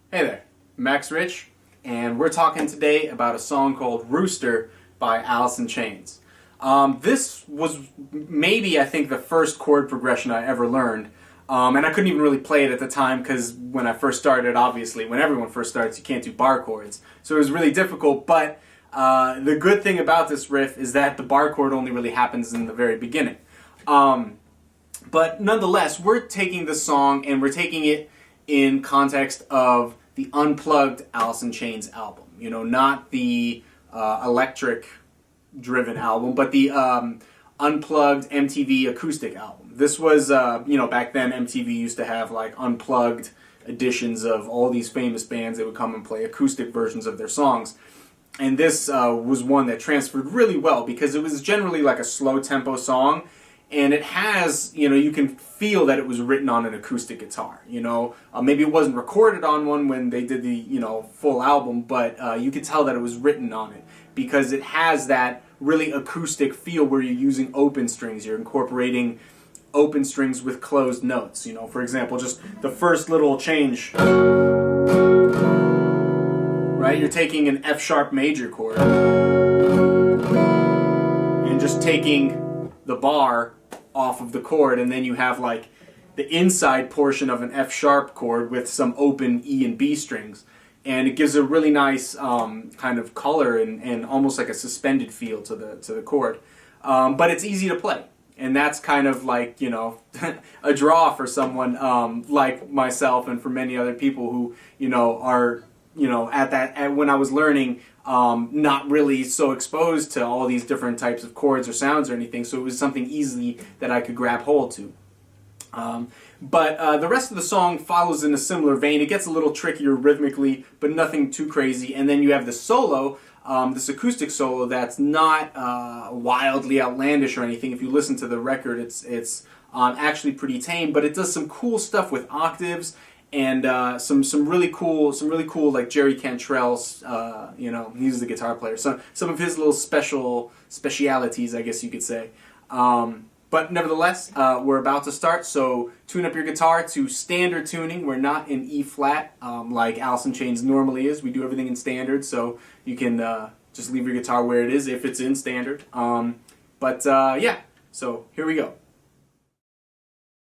Hey there, Max Rich, and we're talking today about a song called Rooster by Alice in Chains. This was maybe, I think, the first chord progression I ever learned, and I couldn't even really play it at the time because when I first started, obviously, when everyone first starts, you can't do bar chords, so it was really difficult, but the good thing about this riff is that the bar chord only really happens in the very beginning. But nonetheless, we're taking this song and we're taking it in context of the Unplugged Alice in Chains album. You know, not the electric-driven album, but the Unplugged MTV Acoustic album. This was, back then MTV used to have like unplugged editions of all these famous bands that would come and play acoustic versions of their songs. And this was one that transferred really well because it was generally like a slow tempo song. And it has, you can feel that it was written on an acoustic guitar, Maybe it wasn't recorded on one when they did the, full album, but you could tell that it was written on it because it has that really acoustic feel where you're using open strings. You're incorporating open strings with closed notes. For example, just the first little change, right? You're taking an F sharp major chord and just taking the bar off of the chord, and then you have like the inside portion of an F sharp chord with some open E and B strings, and it gives a really nice kind of color and almost like a suspended feel to the chord. But it's easy to play, and that's kind of like a draw for someone like myself and for many other people who are when I was learning, not really so exposed to all these different types of chords or sounds or anything, so it was something easily that I could grab hold to. But the rest of the song follows in a similar vein. It gets a little trickier rhythmically, but nothing too crazy. And then you have the solo, this acoustic solo that's not wildly outlandish or anything. If you listen to the record, it's actually pretty tame, but it does some cool stuff with octaves. And some really cool like Jerry Cantrell's, he's the guitar player. So some of his little specialities, I guess you could say. But nevertheless, we're about to start. So tune up your guitar to standard tuning. We're not in E flat like Alice in Chains normally is. We do everything in standard, so you can just leave your guitar where it is if it's in standard. Yeah. So here we go.